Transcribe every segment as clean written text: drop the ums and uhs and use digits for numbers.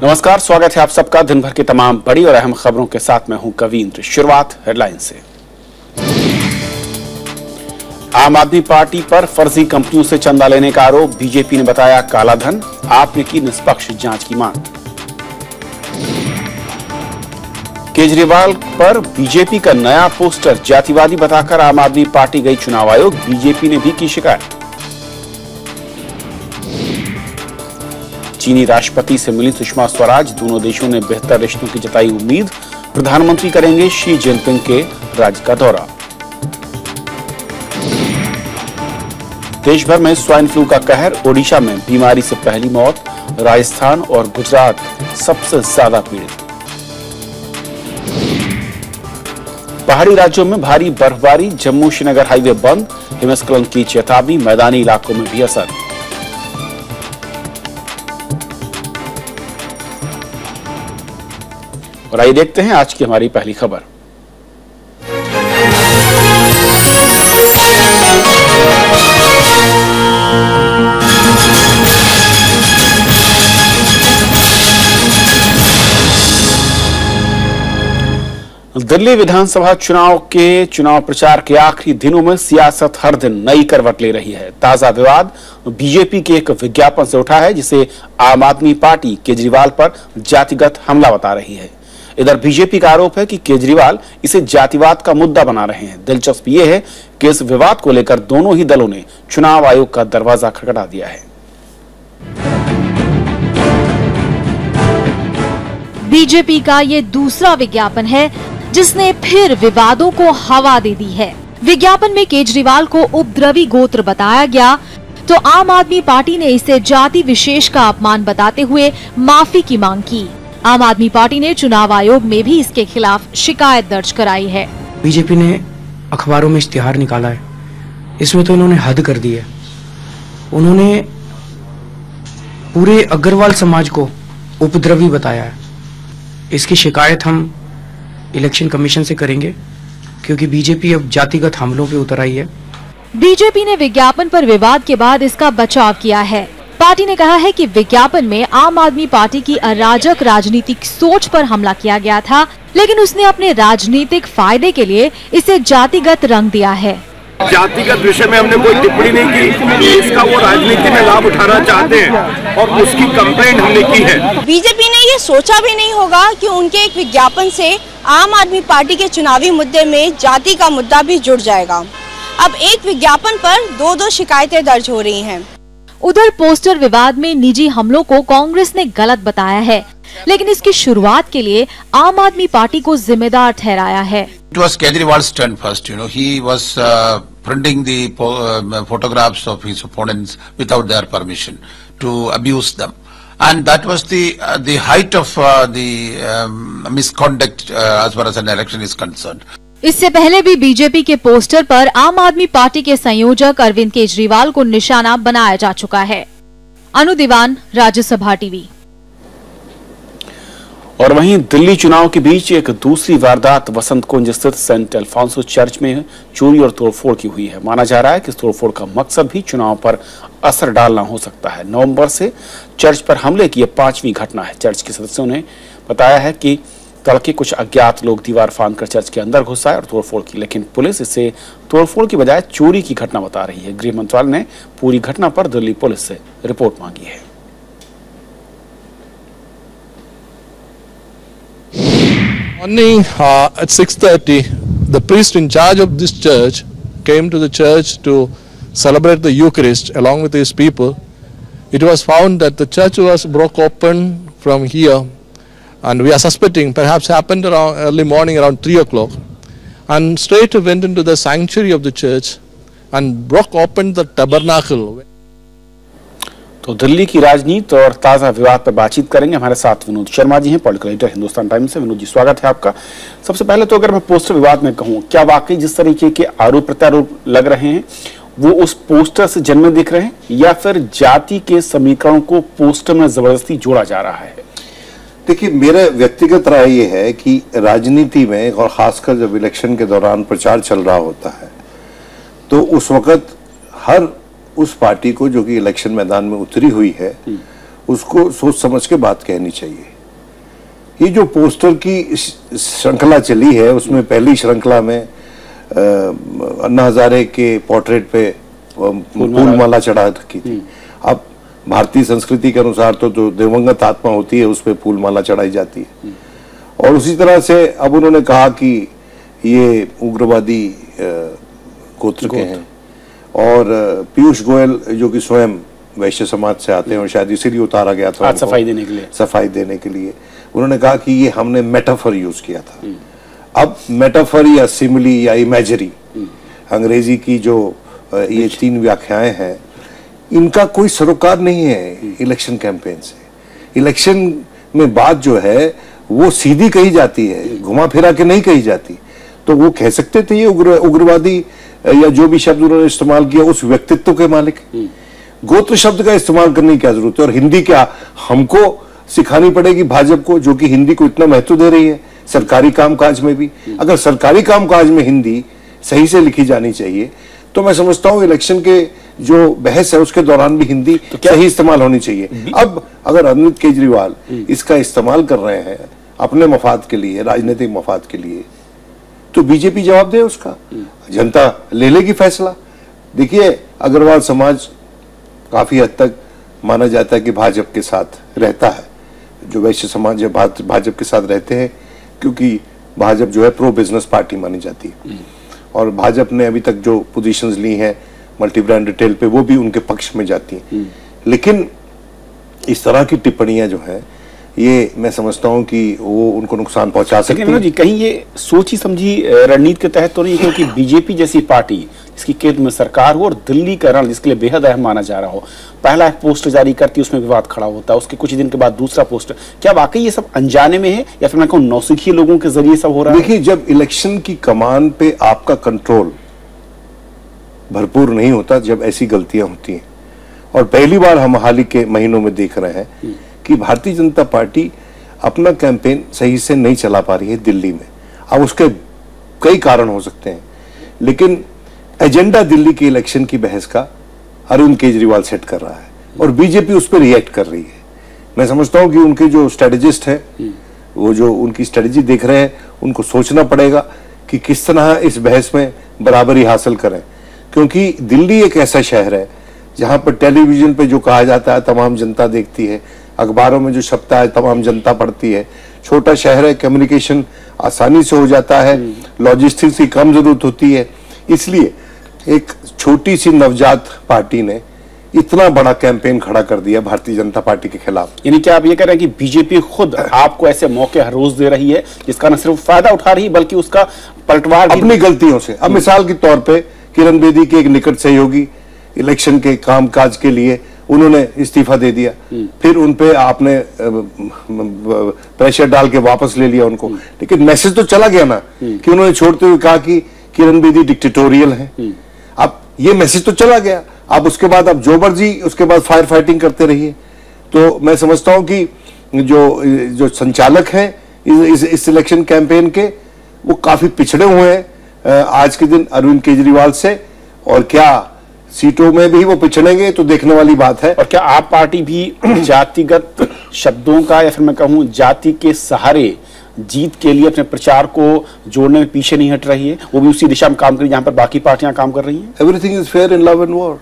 नमस्कार, स्वागत है आप सबका दिन भर की तमाम बड़ी और अहम खबरों के साथ मैं हूं कवींद्र। शुरुआत हेडलाइन से। आम आदमी पार्टी पर फर्जी कंपनियों से चंदा लेने का आरोप, बीजेपी ने बताया कालाधन, आपने की निष्पक्ष जांच की मांग। केजरीवाल पर बीजेपी का नया पोस्टर जातिवादी बताकर आम आदमी पार्टी गई चुनाव आयोग, बीजेपी ने भी की शिकायत। चीनी राष्ट्रपति से मिली सुषमा स्वराज, दोनों देशों ने बेहतर रिश्तों की जताई उम्मीद, प्रधानमंत्री करेंगे शी जिनपिंग के राज्य का दौरा। देश भर में स्वाइन फ्लू का कहर, ओडिशा में बीमारी से पहली मौत, राजस्थान और गुजरात सबसे ज्यादा पीड़ित। पहाड़ी राज्यों में भारी बर्फबारी, जम्मू श्रीनगर हाईवे बंद, हिमस्खलन की चेतावनी, मैदानी इलाकों में भी असर। और आइए देखते हैं आज की हमारी पहली खबर। दिल्ली विधानसभा चुनाव के चुनाव प्रचार के आखिरी दिनों में सियासत हर दिन नई करवट ले रही है। ताजा विवाद बीजेपी के एक विज्ञापन से उठा है, जिसे आम आदमी पार्टी केजरीवाल पर जातिगत हमला बता रही है। इधर बीजेपी का आरोप है कि केजरीवाल इसे जातिवाद का मुद्दा बना रहे हैं। दिलचस्प यह है कि इस विवाद को लेकर दोनों ही दलों ने चुनाव आयोग का दरवाजा खटखटा दिया है। बीजेपी का ये दूसरा विज्ञापन है जिसने फिर विवादों को हवा दे दी है। विज्ञापन में केजरीवाल को उपद्रवी गोत्र बताया गया, तो आम आदमी पार्टी ने इसे जाति विशेष का अपमान बताते हुए माफी की मांग की। आम आदमी पार्टी ने चुनाव आयोग में भी इसके खिलाफ शिकायत दर्ज कराई है। बीजेपी ने अखबारों में इश्तिहार निकाला है, इसमें तो इन्होंने हद कर दी है। उन्होंने पूरे अग्रवाल समाज को उपद्रवी बताया है। इसकी शिकायत हम इलेक्शन कमीशन से करेंगे, क्योंकि बीजेपी अब जातिगत हमलों पे उतर आई है। बीजेपी ने विज्ञापन पर विवाद के बाद इसका बचाव किया है। पार्टी ने कहा है कि विज्ञापन में आम आदमी पार्टी की अराजक राजनीतिक सोच पर हमला किया गया था, लेकिन उसने अपने राजनीतिक फायदे के लिए इसे जातिगत रंग दिया है। जातिगत विषय में हमने कोई टिप्पणी नहीं की, इसका वो राजनीति में लाभ उठाना चाहते हैं और उसकी कंप्लेंट हमने की है। बीजेपी ने ये सोचा भी नहीं होगा कि उनके एक विज्ञापन से आम आदमी पार्टी के चुनावी मुद्दे में जाति का मुद्दा भी जुड़ जाएगा। अब एक विज्ञापन पर दो शिकायतें दर्ज हो रही हैं। उधर पोस्टर विवाद में निजी हमलों को कांग्रेस ने गलत बताया है, लेकिन इसकी शुरुआत के लिए आम आदमी पार्टी को जिम्मेदार ठहराया है। It was Kejriwal's turn first. He was printing the photographs of his opponents without their permission to abuse them, and that was the height of the misconduct as far as an election is concerned. इससे पहले भी BJP के poster पर आम आदमी party के संयोजक अरविंद केजरीवाल को निशाना बनाया जा चुका है। अनु दीवान, राज्यसभा टीवी। और वहीं दिल्ली चुनाव के बीच एक दूसरी वारदात वसंत कुंज स्थित सेंट अल्फांसो चर्च में चोरी और तोड़फोड़ की हुई है। माना जा रहा है कि इस तोड़फोड़ का मकसद भी चुनाव पर असर डालना हो सकता है। नवंबर से चर्च पर हमले की यह 5वीं घटना है। चर्च के सदस्यों ने बताया है कि तड़के कुछ अज्ञात लोग दीवार फांदकर चर्च के अंदर घुस आए और तोड़फोड़ की, लेकिन पुलिस इसे तोड़फोड़ की बजाय चोरी की घटना बता रही है। गृह मंत्रालय ने पूरी घटना पर दिल्ली पुलिस से रिपोर्ट मांगी है। Morning at 6:30, the priest in charge of this church came to the church to celebrate the Eucharist along with his people. It was found that the church was broke open from here, and we are suspecting perhaps happened around early morning around 3 o'clock, and straight went into the sanctuary of the church and broke open the tabernacle. तो दिल्ली की राजनीति और ताजा विवाद पर बातचीत करेंगे। हमारे साथ विनोद शर्मा जी हैं, पॉलिटिकल एडिटर हिंदुस्तान टाइम्स से। विनोद जी, स्वागत है आपका। सबसे पहले तो अगर मैं पोस्टर विवाद में कहूं, क्या वाकई जिस तरीके के आरोप प्रत्यारोप लग रहे हैं वो उस पोस्टर से जन्म दिख रहे हैं, या फिर जाति के समीकरणों को पोस्टर में जबरदस्ती जोड़ा जा रहा है? देखिए, मेरा व्यक्तिगत राय ये है कि राजनीति में और खासकर जब इलेक्शन के दौरान प्रचार चल रहा होता है तो उस वक्त हर उस पार्टी को जो कि इलेक्शन मैदान में उतरी हुई है उसको सोच समझ के बात कहनी चाहिए। ये जो पोस्टर की श्रृंखला चली है उसमें पहली श्रृंखला में अन्ना हजारे के पोर्ट्रेट पे फूल माला चढ़ा रखी थी। अब भारतीय संस्कृति के अनुसार तो जो दिवंगत आत्मा होती है उस पे फूल माला चढ़ाई जाती है। और उसी तरह से अब उन्होंने कहा कि ये उग्रवादी गोत्र के हैं। और पीयूष गोयल जो कि स्वयं वैश्य समाज से आते हैं और शायद इसीलिए उतारा गया था सफाई देने के लिए उन्होंने कहा कि ये हमने मेटाफर यूज किया था। अब मेटाफर या सिमिली या इमेजरी अंग्रेजी की जो ये 3 व्याख्याएं हैं, इनका कोई सरोकार नहीं है इलेक्शन कैंपेन से। इलेक्शन में बात जो है वो सीधी कही जाती है, घुमा फिरा के नहीं कही जाती। तो वो कह सकते थे ये उग्रवादी या जो भी शब्द उन्होंने इस्तेमाल किया उस व्यक्तित्व के मालिक। गोत्र शब्द का इस्तेमाल करने की क्या जरूरत है? और हिंदी क्या हमको सिखानी पड़ेगी भाजपा को, जो कि हिंदी को इतना महत्व दे रही है सरकारी कामकाज में भी? अगर सरकारी कामकाज में हिंदी सही से लिखी जानी चाहिए तो मैं समझता हूं इलेक्शन के जो बहस है उसके दौरान भी हिंदी तो क्या ही इस्तेमाल होनी चाहिए। अब अगर अरविंद केजरीवाल इसका इस्तेमाल कर रहे हैं अपने मफाद के लिए, राजनीतिक मफाद के लिए, तो बीजेपी जवाब दे उसका, जनता ले लेगी फैसला। देखिए अग्रवाल समाज काफी हद तक माना जाता है कि भाजपा के साथ रहता है, जो वैश्य समाज भाजपा के साथ रहते हैं क्योंकि भाजपा जो है प्रो बिजनेस पार्टी मानी जाती है। और भाजपा ने अभी तक जो पोजीशंस ली हैं मल्टी ब्रांड रिटेल पे वो भी उनके पक्ष में जाती हैं। लेकिन इस तरह की टिप्पणियां जो है ये मैं समझता हूं कि वो उनको नुकसान पहुंचा सकती है। जी कहीं ये सोची समझी रणनीति के तहत तो नहीं, क्योंकि बीजेपी जैसी पार्टी जिसकी केंद्र में सरकार हो और दिल्ली का रण जिसके लिए बेहद अहम माना जा रहा हो, पहला एक पोस्टर जारी करती है उसमें विवाद खड़ा होता है, उसके कुछ दिन के बाद दूसरा पोस्टर, क्या वाकई ये सब अनजाने में है या फिर मैं कहूँ नौसिखिए लोगों के जरिए सब हो रहा है? देखिए जब इलेक्शन की कमान पे आपका कंट्रोल भरपूर नहीं होता, जब ऐसी गलतियां होती हैं, और पहली बार हम हाल ही के महीनों में देख रहे हैं कि भारतीय जनता पार्टी अपना कैंपेन सही से नहीं चला पा रही है दिल्ली में। अब उसके कई कारण हो सकते हैं, लेकिन एजेंडा दिल्ली के इलेक्शन की बहस का अरविंद केजरीवाल सेट कर रहा है और बीजेपी उस पर रिएक्ट कर रही है। मैं समझता हूं कि उनके जो स्ट्रेटेजिस्ट हैं वो जो उनकी स्ट्रेटेजी देख रहे हैं, उनको सोचना पड़ेगा कि किस तरह इस बहस में बराबरी हासिल करें, क्योंकि दिल्ली एक ऐसा शहर है जहां पर टेलीविजन पे जो कहा जाता है तमाम जनता देखती है, अखबारों में जो छपता है तमाम जनता पढ़ती है। छोटा शहर है, कम्युनिकेशन आसानी से हो जाता है, लॉजिस्टिक्स की कम जरूरत होती है, इसलिए एक छोटी सी नवजात पार्टी ने इतना बड़ा कैंपेन खड़ा कर दिया भारतीय जनता पार्टी के खिलाफ। यानी क्या आप ये कह रहे हैं कि बीजेपी खुद आपको ऐसे मौके हर रोज दे रही है जिसका न सिर्फ फायदा उठा रही है बल्कि उसका पलटवार अपनी गलतियों से? अब मिसाल के तौर पे किरण बेदी के एक निकट सहयोगी इलेक्शन के कामकाज के लिए उन्होंने इस्तीफा दे दिया, फिर उनपे आपने प्रेशर डाल के वापस ले लिया उनको, लेकिन मैसेज तो चला गया ना कि उन्होंने छोड़ते हुए कहा कि किरण बेदी डिक्टेटोरियल है। अब ये मैसेज तो चला गया, अब उसके बाद अब जो मर्जी उसके बाद फायर फाइटिंग करते रहिए। तो मैं समझता हूं कि जो संचालक हैं इस इलेक्शन कैंपेन के वो काफी पिछड़े हुए हैं आज के दिन अरविंद केजरीवाल से, और क्या सीटों में भी वो पिछड़ेंगे तो देखने वाली बात है। और क्या आप पार्टी भी जातिगत शब्दों का या फिर मैं कहूं जाति के सहारे जीत के लिए अपने प्रचार को जोड़ने में पीछे नहीं हट रही है? वो भी उसी दिशा में काम कर रही है जहां पर बाकी पार्टियां काम कर रही हैं। Everything is fair in love and war.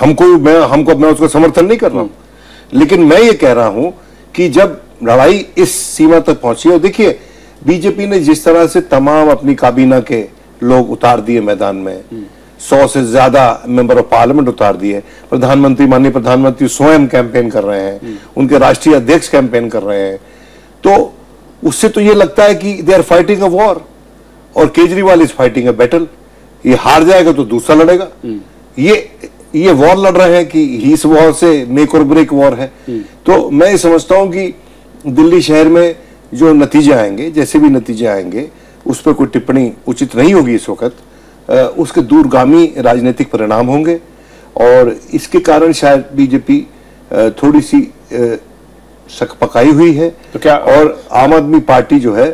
मैं उसका समर्थन नहीं कर रहा हूं, लेकिन मैं ये कह रहा हूं कि जब लड़ाई इस सीमा तक पहुंची, और देखिए बीजेपी ने जिस तरह से तमाम अपनी काबीना के लोग उतार दिए मैदान में, 100 से ज्यादा मेंबर ऑफ पार्लियामेंट उतार दिए, प्रधानमंत्री माननीय प्रधानमंत्री स्वयं कैंपेन कर रहे हैं, उनके राष्ट्रीय अध्यक्ष कैंपेन कर रहे हैं, तो उससे तो ये लगता है कि they are fighting a war और Kejriwal is fighting a battle. ये हार जाएगा तो दूसरा लड़ेगा, ये वॉर लड़ रहे हैं कि इस वॉर से मेक और ब्रेक वॉर है। तो मैं समझता हूं कि दिल्ली शहर में जो नतीजे आएंगे, जैसे भी नतीजे आएंगे, उस पर कोई टिप्पणी उचित नहीं होगी इस वक्त, उसके दूरगामी राजनीतिक परिणाम होंगे और इसके कारण शायद बीजेपी थोड़ी सी शक पकाई हुई है। तो क्या और आम आदमी पार्टी जो है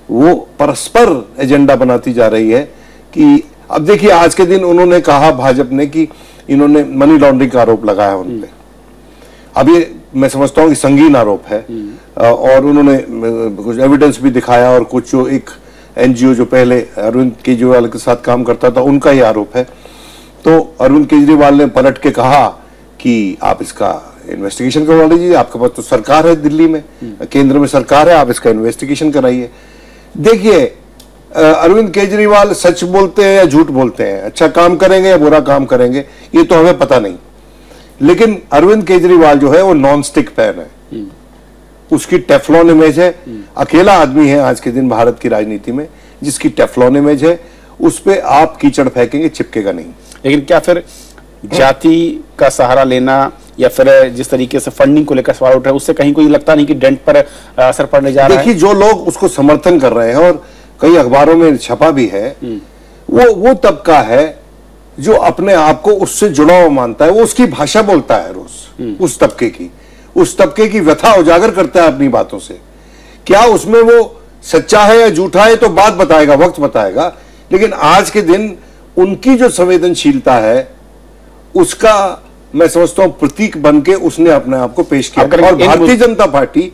वो परस्पर एजेंडा बनाती जा रही है कि अब देखिए आज के दिन उन्होंने कहा भाजपा ने कि इन्होंने मनी लॉन्ड्रिंग का आरोप लगाया उन पे। अब ये मैं समझता हूं कि संगीन आरोप है। और उन्होंने कुछ एविडेंस भी दिखाया, और कुछ जो एक एनजीओ जो पहले अरविंद केजरीवाल के साथ काम करता था उनका ही आरोप है। तो अरविंद केजरीवाल ने पलट के कहा कि आप इसका इन्वेस्टिगेशन करवा लीजिए, आपके पास तो सरकार है दिल्ली में, केंद्र में सरकार है, आप इसका इन्वेस्टिगेशन कराइए। देखिए, अरविंद केजरीवाल सच बोलते हैं या झूठ बोलते हैं, अच्छा काम करेंगे या बुरा काम करेंगे, ये तो हमें पता नहीं। लेकिन अरविंद केजरीवाल जो है वो नॉन स्टिक पैन है, उसकी टेफ्लॉन इमेज है। अकेला आदमी है आज के दिन भारत की राजनीति में जिसकी टेफ्लॉन इमेज है, उस पे आप कीचड़ फेंकेंगे, चिपकेगा नहीं। लेकिन क्या फिर जाति का सहारा लेना या फिर जिस तरीके से फंडिंग को लेकर सवाल उठ रहा है, उससे कहीं कोई लगता नहीं कि डेंट पर असर पड़ने जा रहा है? देखिए, जो लोग उसको समर्थन कर रहे हैं और कई अखबारों में छपा भी है, वो तबका है जो अपने आप को उससे जुड़ा हुआ मानता है, वो उसकी भाषा बोलता है रोज, उस तबके की व्यथा उजागर करता है अपनी बातों से। क्या उसमें वो सच्चा है या झूठा है तो बात बताएगा, वक्त बताएगा। लेकिन आज के दिन उनकी जो संवेदनशीलता है उसका मैं समझता हूं प्रतीक बन के उसने अपने आप को पेश किया। और भारतीय जनता पार्टी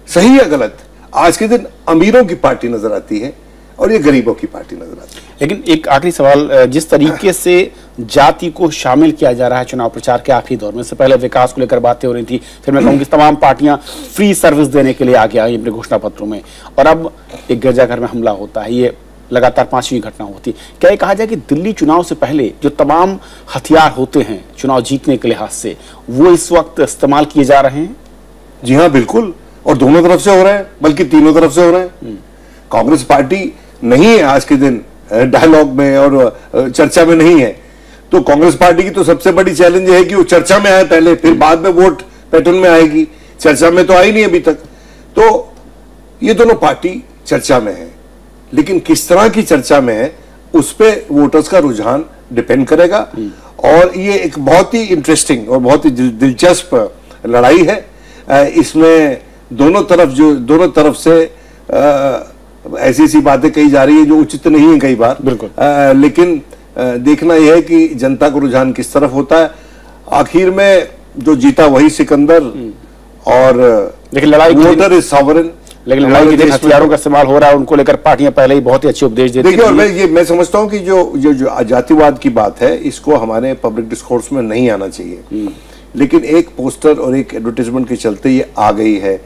सही या गलत आज के दिन अमीरों की पार्टी नजर आती है और ये गरीबों की पार्टी नजर आती है। लेकिन एक आखिरी सवाल, जिस तरीके से जाति को शामिल किया जा रहा है चुनाव प्रचार के आखिरी दौर में, से पहले विकास को लेकर बातें हो रही थी, फिर मैं कहूंगी तमाम पार्टियां फ्री सर्विस देने के लिए आगे आई अपने घोषणा पत्रों में, और अब एक गिरजाघर में हमला होता है। ये लगातार 5वीं घटना होती है। क्या ये कहा जाए कि दिल्ली चुनाव से पहले जो तमाम हथियार होते हैं चुनाव जीतने के लिहाज से, वो इस वक्त इस्तेमाल किए जा रहे हैं? जी हाँ, बिल्कुल, और दोनों तरफ से हो रहे हैं, बल्कि तीनों तरफ से हो रहे हैं। कांग्रेस पार्टी नहीं है आज के दिन डायलॉग में और चर्चा में नहीं है, तो कांग्रेस पार्टी की तो सबसे बड़ी चैलेंज है कि वो चर्चा में आए पहले, फिर बाद में वोट पैटर्न में आएगी। चर्चा में तो आई नहीं अभी तक। तो ये दोनों पार्टी चर्चा में है, लेकिन किस तरह की चर्चा में है उस पे वोटर्स का रुझान डिपेंड करेगा। और ये एक बहुत ही इंटरेस्टिंग और बहुत ही दिलचस्प लड़ाई है। इसमें दोनों तरफ से ऐसी ऐसी बातें कही जा रही है जो उचित नहीं है कई बार, बिल्कुल। लेकिन देखना यह है कि जनता को रुझान किस तरफ होता है। आखिर में जो जीता वही सिकंदर, और लेकिन लड़ाई वोटर इज सॉवरेन। लेकिन लड़ाई के दिन हथियारों का इस्तेमाल हो रहा है, उनको लेकर पार्टियां पहले ही बहुत ही अच्छे उपदेश देती हैं। देखिए, और मैं समझता हूं कि जो जातिवाद की बात है, इसको हमारे पब्लिक डिस्कोर्स में नहीं आना चाहिए। लेकिन एक पोस्टर और एक एडवर्टाइजमेंट के चलते ये आ गई है।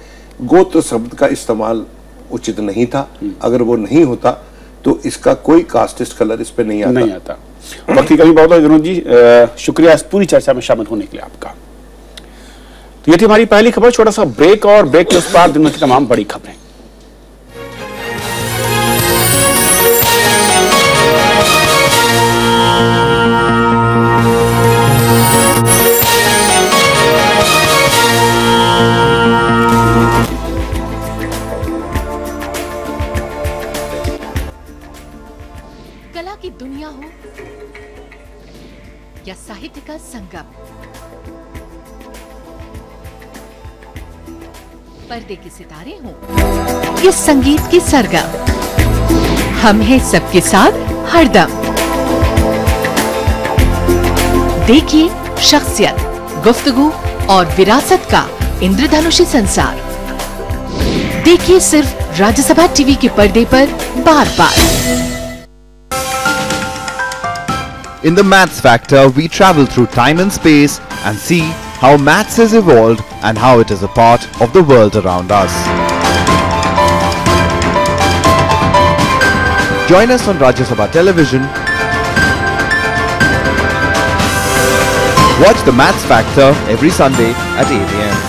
गोत्र शब्द का इस्तेमाल उचित नहीं था, अगर वो नहीं होता तो इसका कोई कास्टिस्ट कलर इस पे नहीं आता। वक्त की कभी बहुत है विनोद जी, शुक्रिया इस पूरी चर्चा में शामिल होने के लिए आपका। तो ये थी हमारी पहली खबर। छोटा सा ब्रेक, और ब्रेक के उस पार दिन की तमाम बड़ी खबरें। कला की दुनिया हो या साहित्य का संगम, पर्दे के सितारे हों या संगीत की सरगम, हम हैं सबके साथ हरदम। देखिए शख्सियत, गुफ्तगू और विरासत का इंद्रधनुषी संसार। देखिए सिर्फ राज्यसभा टीवी के पर्दे पर बार बार। In the Maths Factor, we travel through time and space and see how maths has evolved and how it is a part of the world around us. Join us on Rajya Sabha Television. Watch the Maths Factor every Sunday at 8 AM.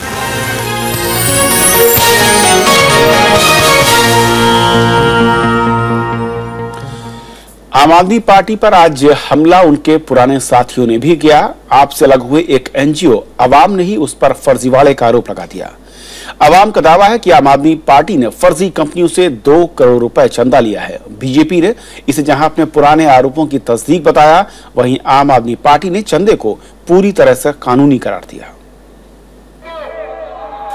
आम आदमी party पर आज हमला उनके पुराने साथियों ने भी किया। आपसे अलग हुए एक एनजीओ अवाम ने ही उस पर फर्जीवाड़े का आरोप लगा दिया। अवाम का दावा है कि आम आदमी पार्टी ने फर्जी कंपनियों से 2 करोड़ रुपए चंदा लिया है। बीजेपी ने इसे जहां अपने पुराने आरोपों की तस्दीक बताया, वहीं आम आदमी पार्टी ने चंदे को पूरी तरह से कानूनी करार दिया।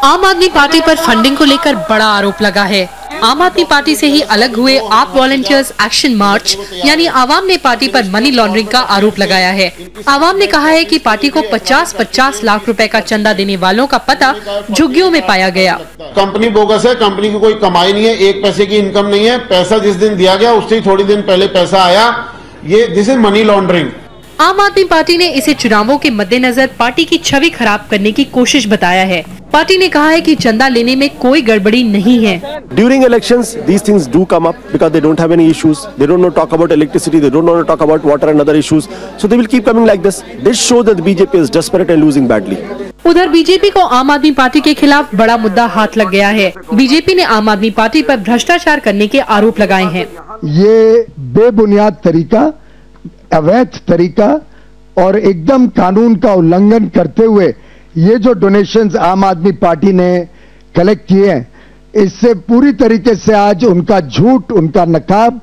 आम आदमी पार्टी पर फंडिंग को लेकर बड़ा आरोप लगा है। आम आदमी पार्टी से ही अलग हुए आप वॉलंटियर्स एक्शन मार्च यानी आवाम ने पार्टी पर मनी लॉन्ड्रिंग का आरोप लगाया है। आवाम ने कहा है कि पार्टी को 50-50 लाख रुपए का चंदा देने वालों का पता झुग्गियों में पाया गया। कंपनी बोगस है, कंपनी की कोई कमाई नहीं है, 1 पैसे की इनकम नहीं है, पैसा जिस दिन दिया गया उससे ही थोड़ी दिन पहले पैसा आया, ये दिस इज मनी लॉन्ड्रिंग। आम आदमी पार्टी ने इसे चुनावों के मद्देनजर पार्टी की छवि खराब करने की कोशिश बताया है। पार्टी ने कहा है कि चंदा लेने में कोई गड़बड़ी नहीं है। During elections, these things do come up because they don't have any issues. They don't know talk about electricity. They don't know talk about water and other issues. So they will keep coming like this. This shows that the BJP is desperate and losing badly. उधर BJP को आम आदमी party के खिलाफ बड़ा मुद्दा हाथ लग गया है। बीजेपी ने आम आदमी पार्टी पर भ्रष्टाचार करने के आरोप लगाए हैं। ये बेबुनियाद तरीका, अवैध तरीका और एकदम कानून का उल्लंघन करते हुए ये जो डोनेशंस आम आदमी पार्टी ने कलेक्ट किए हैं, इससे पूरी तरीके से आज उनका झूठ, उनका नकाब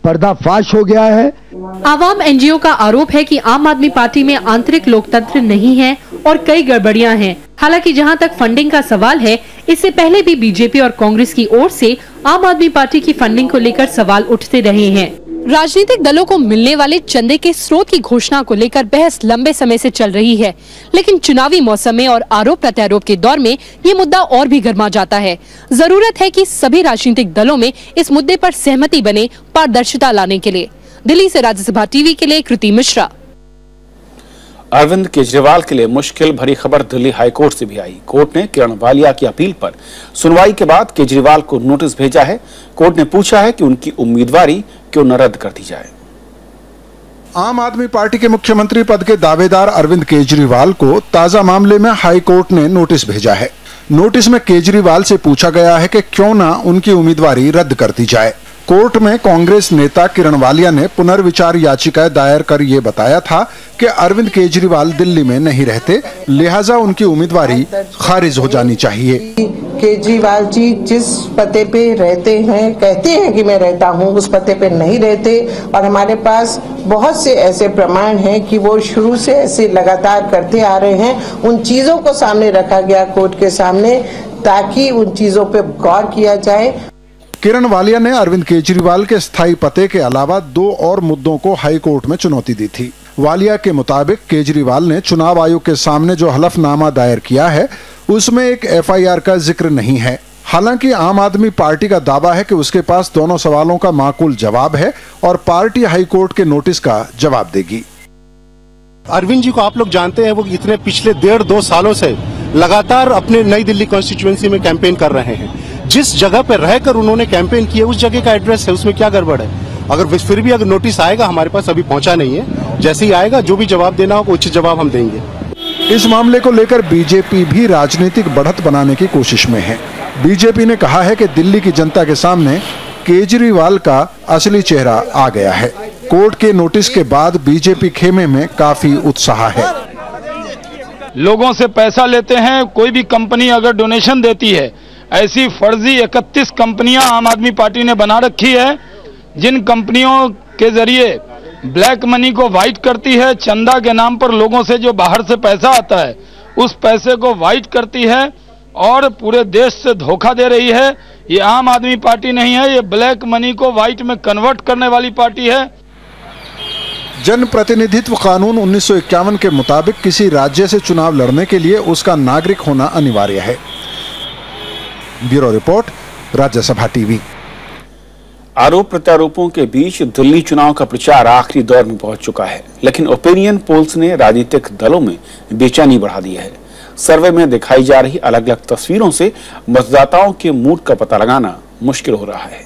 पर्दाफाश हो गया है। आवाम एनजीओ का आरोप है कि आम आदमी पार्टी में आंतरिक लोकतंत्र नहीं है और कई गड़बड़ियां हैं। हालांकि जहां तक फंडिंग का सवाल है, इससे पहले भी बीजेपी और कांग्रेस की ओर से आम आदमी पार्टी की फंडिंग को लेकर सवाल उठते रहे हैं। राजनीतिक दलों को मिलने वाले चंदे के स्रोत की घोषणा को लेकर बहस लंबे समय से चल रही है, लेकिन चुनावी मौसम में और आरोप प्रत्यारोप के दौर में ये मुद्दा और भी गर्मा जाता है। जरूरत है कि सभी राजनीतिक दलों में इस मुद्दे पर सहमति बने, पारदर्शिता लाने के लिए। दिल्ली से राज्यसभा टीवी के लिए कृति मिश्रा। अरविंद केजरीवाल के लिए मुश्किल भरी खबर दिल्ली हाईकोर्ट से भी आई। कोर्ट ने किरण वालिया की अपील पर सुनवाई के बाद केजरीवाल को नोटिस भेजा है। कोर्ट ने पूछा है कि उनकी उम्मीदवारी क्यों न रद्द कर दी जाए। आम आदमी पार्टी के मुख्यमंत्री पद के दावेदार अरविंद केजरीवाल को ताजा मामले में हाई कोर्ट ने नोटिस भेजा है। नोटिस में केजरीवाल से पूछा गया है कि क्यों ना उनकी उम्मीदवारी रद्द कर दी जाए। कोर्ट में कांग्रेस नेता किरण वालिया ने पुनर्विचार याचिका दायर कर ये बताया था कि अरविंद केजरीवाल दिल्ली में नहीं रहते, लिहाजा उनकी उम्मीदवारी खारिज हो जानी चाहिए। केजरीवाल जी जिस पते पे रहते हैं, कहते हैं कि मैं रहता हूं, उस पते पे नहीं रहते और हमारे पास बहुत से ऐसे प्रमाण हैं कि वो शुरू से ऐसे लगातार करते आ रहे हैं। उन चीजों को सामने रखा गया कोर्ट के सामने ताकि उन चीजों पे गौर किया जाए। किरण वालिया ने अरविंद केजरीवाल के स्थायी पते के अलावा 2 और मुद्दों को हाई कोर्ट में चुनौती दी थी। वालिया के मुताबिक केजरीवाल ने चुनाव आयोग के सामने जो हलफनामा दायर किया है उसमें एक एफआईआर का जिक्र नहीं है। हालांकि आम आदमी पार्टी का दावा है कि उसके पास दोनों सवालों का माकूल जवाब है और पार्टी हाई कोर्ट के नोटिस का जवाब देगी। अरविंद जी को आप लोग जानते हैं, वो इतने पिछले 1.5-2 सालों से लगातार अपने नई दिल्ली कॉन्स्टिट्यूएंसी में कैंपेन कर रहे हैं। जिस जगह पर रहकर उन्होंने कैंपेन किया उस जगह का एड्रेस है, उसमें क्या गड़बड़ है? अगर फिर भी अगर नोटिस आएगा, हमारे पास अभी पहुंचा नहीं है, जैसे ही आएगा जो भी जवाब देना होगा उचित जवाब हम देंगे। इस मामले को लेकर बीजेपी भी राजनीतिक बढ़त बनाने की कोशिश में है। बीजेपी ने कहा है कि दिल्ली की जनता के सामने केजरीवाल का असली चेहरा आ गया है। कोर्ट के नोटिस के बाद बीजेपी खेमे में काफी उत्साह है। लोगों से पैसा लेते हैं, कोई भी कंपनी अगर डोनेशन देती है, ऐसी फर्जी 31 कंपनियां आम आदमी पार्टी ने बना रखी है, जिन कंपनियों के जरिए ब्लैक मनी को वाइट करती है। चंदा के नाम पर लोगों से जो बाहर से पैसा आता है उस पैसे को वाइट करती है और पूरे देश से धोखा दे रही है। ये आम आदमी पार्टी नहीं है, ये ब्लैक मनी को वाइट में कन्वर्ट करने वाली पार्टी है। जन प्रतिनिधित्व कानून 1951 के मुताबिक किसी राज्य से चुनाव लड़ने के लिए उसका नागरिक होना अनिवार्य है। Bureau report, Rajya Sabha TV. आरोप प्रत्यारोपों के बीच दिल्ली चुनाव का प्रचार आखिरी दौर में पहुंच चुका है, लेकिन ओपिनियन पोल्स ने राजनीतिक दलों में बेचैनी बढ़ा दी है। सर्वे में दिखाई जा रही अलग अलग तस्वीरों से मतदाताओं के मूड का पता लगाना मुश्किल हो रहा है।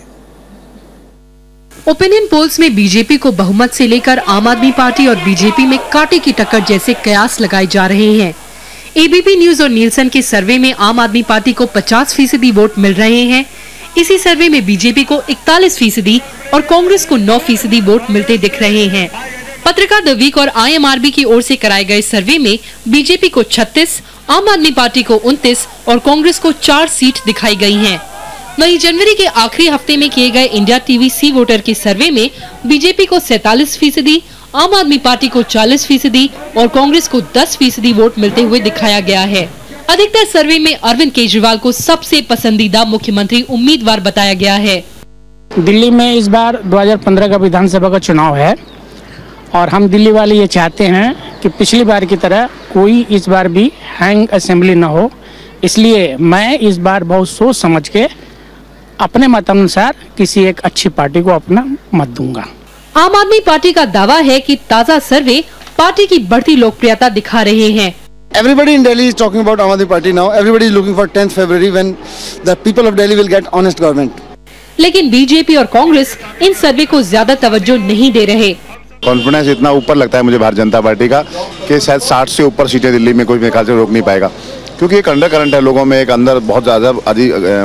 ओपिनियन पोल्स में बीजेपी को बहुमत से लेकर आम आदमी पार्टी और बीजेपी में कांटे की टक्कर जैसे कयास लगाए जा रहे हैं। एबीपी न्यूज और नीलसन के सर्वे में आम आदमी पार्टी को 50% वोट मिल रहे हैं। इसी सर्वे में बीजेपी को 41% और कांग्रेस को 9% वोट मिलते दिख रहे हैं। पत्रिका द वीक और आईएमआरबी की ओर से कराए गए सर्वे में बीजेपी को 36, आम आदमी पार्टी को 29 और कांग्रेस को 4 सीट दिखाई गई हैं। वहीं जनवरी के आखिरी हफ्ते में किए गए इंडिया टीवी सी वोटर के सर्वे में बीजेपी को 47%, आम आदमी पार्टी को 40% और कांग्रेस को 10% वोट मिलते हुए दिखाया गया है। अधिकतर सर्वे में अरविंद केजरीवाल को सबसे पसंदीदा मुख्यमंत्री उम्मीदवार बताया गया है। दिल्ली में इस बार 2015 का विधानसभा का चुनाव है और हम दिल्ली वाले ये चाहते हैं कि पिछली बार की तरह कोई इस बार भी हैंग असेंबली न हो, इसलिए मैं इस बार बहुत सोच समझ के अपने मतानुसार किसी एक अच्छी पार्टी को अपना मत दूंगा। आम आदमी पार्टी का दावा है कि ताज़ा सर्वे पार्टी की बढ़ती लोकप्रियता दिखा रहे हैं। Everybody in Delhi is talking about Aam Aadmi Party now. Everybody is looking for 10th February when the people of Delhi will get honest government. लेकिन बीजेपी और कांग्रेस इन सर्वे को ज्यादा तवज्जो नहीं दे रहे। कॉन्फिडेंस इतना ऊपर लगता है मुझे भारतीय जनता पार्टी का कि शायद 60 से ऊपर सीटें दिल्ली में कोई मेरे ख्याल से रोक नहीं पाएगा, क्योंकि एक अंडर करंट है लोगों में, एक अंदर बहुत ज्यादा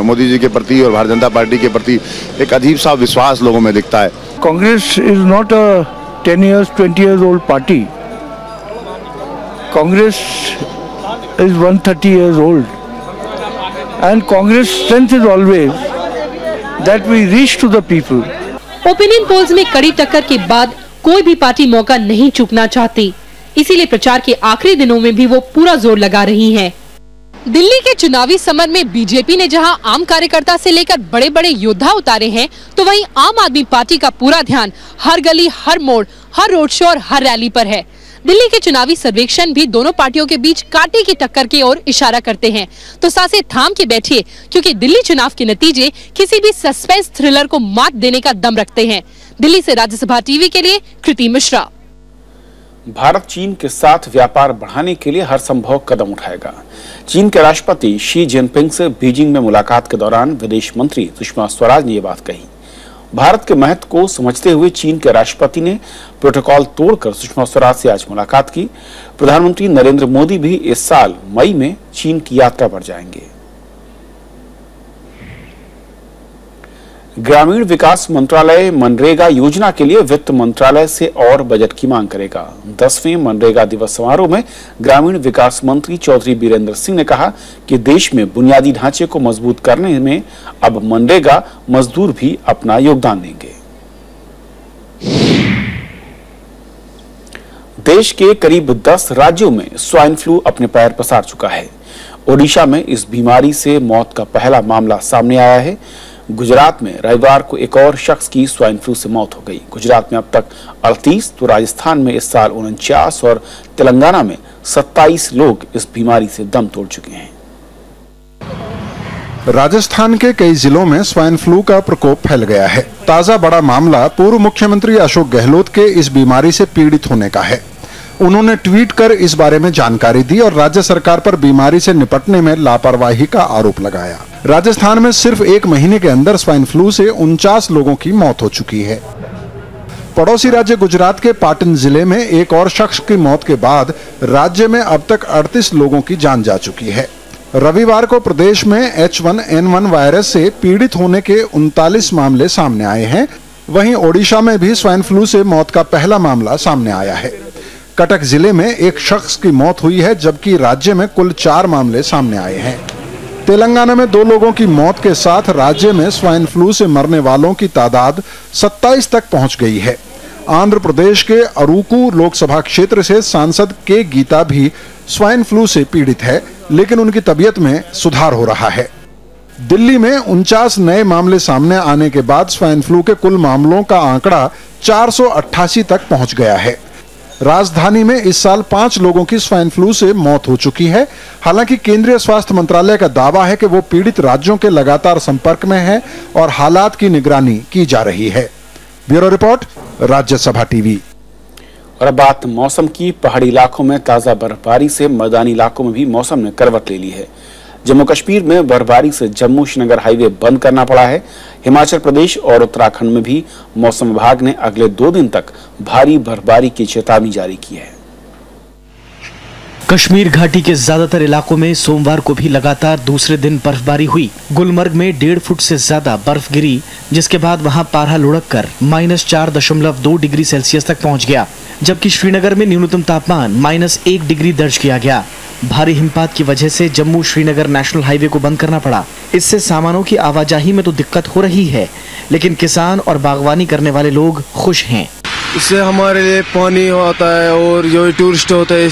मोदी जी के प्रति और भारतीय जनता पार्टी के प्रति एक अजीब सा विश्वास लोगों में दिखता है। Congress is not a 10 years 20 years old party. Congress is 130 years old, and Congress strength is always that we reach to the people. Opinion polls में कड़ी टक्कर के बाद कोई भी पार्टी मौका नहीं चूकना चाहती, इसीलिए प्रचार के आखिरी दिनों में भी वो पूरा जोर लगा रही है। दिल्ली के चुनावी समर में बीजेपी ने जहां आम कार्यकर्ता से लेकर बड़े बड़े योद्धा उतारे हैं, तो वहीं आम आदमी पार्टी का पूरा ध्यान हर गली, हर मोड़, हर रोड शो और हर रैली पर है। दिल्ली के चुनावी सर्वेक्षण भी दोनों पार्टियों के बीच कांटे की टक्कर की ओर इशारा करते हैं, तो सांसें थाम के बैठिए, क्योंकि दिल्ली चुनाव के नतीजे किसी भी सस्पेंस थ्रिलर को मात देने का दम रखते हैं। दिल्ली से राज्यसभा टीवी के लिए कृति मिश्रा। भारत चीन के साथ व्यापार बढ़ाने के लिए हर संभव कदम उठाएगा। चीन के राष्ट्रपति शी जिनपिंग से बीजिंग में मुलाकात के दौरान विदेश मंत्री सुषमा स्वराज ने यह बात कही। भारत के महत्व को समझते हुए चीन के राष्ट्रपति ने प्रोटोकॉल तोड़कर सुषमा स्वराज से आज मुलाकात की। प्रधानमंत्री नरेंद्र मोदी भी इस साल मई में चीन की यात्रा पर जाएंगे। ग्रामीण विकास मंत्रालय मनरेगा योजना के लिए वित्त मंत्रालय से और बजट की मांग करेगा। 10वें मनरेगा दिवस समारोह में ग्रामीण विकास मंत्री चौधरी बीरेंद्र सिंह ने कहा कि देश में बुनियादी ढांचे को मजबूत करने में अब मनरेगा मजदूर भी अपना योगदान देंगे। देश के करीब 10 राज्यों में स्वाइन फ्लू अपने पैर पसार चुका है। ओडिशा में इस बीमारी से मौत का पहला मामला सामने आया है। गुजरात में रविवार को एक और शख्स की स्वाइन फ्लू से मौत हो गई। गुजरात में अब तक 38, तो राजस्थान में इस साल 49 और तेलंगाना में 27 लोग इस बीमारी से दम तोड़ चुके हैं। राजस्थान के कई जिलों में स्वाइन फ्लू का प्रकोप फैल गया है। ताजा बड़ा मामला पूर्व मुख्यमंत्री अशोक गहलोत के इस बीमारी से पीड़ित होने का है। उन्होंने ट्वीट कर इस बारे में जानकारी दी और राज्य सरकार पर बीमारी से निपटने में लापरवाही का आरोप लगाया। राजस्थान में सिर्फ 1 महीने के अंदर स्वाइन फ्लू से 49 लोगों की मौत हो चुकी है। पड़ोसी राज्य गुजरात के पाटन जिले में एक और शख्स की मौत के बाद राज्य में अब तक 38 लोगों की जान जा चुकी है। रविवार को प्रदेश में H1N1 वायरस से पीड़ित होने के 39 मामले सामने आए हैं। वहीं ओडिशा में भी स्वाइन फ्लू से मौत का पहला मामला सामने आया है। कटक जिले में एक शख्स की मौत हुई है, जबकि राज्य में कुल 4 मामले सामने आए हैं। तेलंगाना में 2 लोगों की मौत के साथ राज्य में स्वाइन फ्लू से मरने वालों की तादाद 27 तक पहुंच गई है। आंध्र प्रदेश के अरुकू लोकसभा क्षेत्र से सांसद के गीता भी स्वाइन फ्लू से पीड़ित है, लेकिन उनकी तबीयत में सुधार हो रहा है। दिल्ली में 49 नए मामले सामने आने के बाद स्वाइन फ्लू के कुल मामलों का आंकड़ा 488 तक पहुंच गया है। राजधानी में इस साल 5 लोगों की स्वाइन फ्लू से मौत हो चुकी है। हालांकि केंद्रीय स्वास्थ्य मंत्रालय का दावा है कि वो पीड़ित राज्यों के लगातार संपर्क में है और हालात की निगरानी की जा रही है। Bureau report, Rajya Sabha TV. और अब बात मौसम की। पहाड़ी इलाकों में ताजा बर्फबारी से मैदानी इलाकों में भी मौसम ने करवट ले ली है। जम्मू कश्मीर में बर्फबारी से जम्मू श्रीनगर हाईवे बंद करना पड़ा है। हिमाचल प्रदेश और उत्तराखंड में भी मौसम विभाग ने अगले 2 दिन तक भारी बर्फबारी की चेतावनी जारी की है। कश्मीर घाटी के ज्यादातर इलाकों में सोमवार को भी लगातार दूसरे दिन बर्फबारी हुई। गुलमर्ग में 1.5 फुट से ज्यादा बर्फ गिरी, जिसके बाद वहां पारा लुढ़क कर -4.2 डिग्री सेल्सियस तक पहुंच गया, जबकि श्रीनगर में न्यूनतम तापमान -1 डिग्री दर्ज किया गया। भारी हिमपात की वजह से जम्मू श्रीनगर नेशनल हाईवे को बंद करना पड़ा। इससे सामानों की आवाजाही में तो दिक्कत हो रही है, लेकिन किसान और बागवानी करने वाले लोग खुश हैं। इससे हमारे लिए पानी आता है और जो टूरिस्ट होते हैं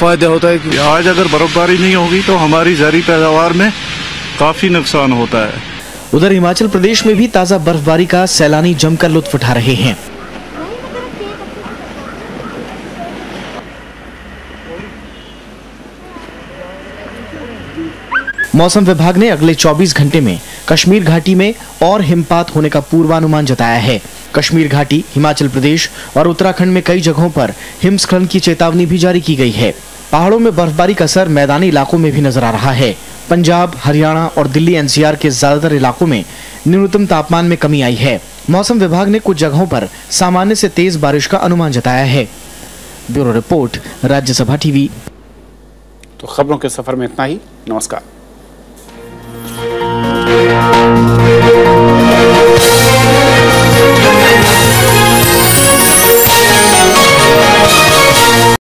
फायदा होता है कि आज अगर बर्फबारी नहीं होगी तो हमारी ज़रूरी पैदावार में काफी नुकसान होता है। उधर हिमाचल प्रदेश में भी ताजा बर्फबारी का सैलानी जमकर लुत्फ उठा रहे हैं। मौसम विभाग ने अगले 24 घंटे में कश्मीर घाटी में और हिमपात होने का पूर्वानुमान जताया है। कश्मीर घाटी, हिमाचल प्रदेश और उत्तराखंड में कई जगहों पर हिमस्खलन की चेतावनी भी जारी की गई है। पहाड़ों में बर्फबारी का असर मैदानी इलाकों में भी नजर आ रहा है। पंजाब, हरियाणा और दिल्ली एनसीआर के ज्यादातर इलाकों में न्यूनतम तापमान में कमी आई है। मौसम विभाग ने कुछ जगहों पर सामान्य से तेज बारिश का अनुमान जताया है। Bureau report, Rajya Sabha TV. तो खबरों के सफर में इतना ही। नमस्कार।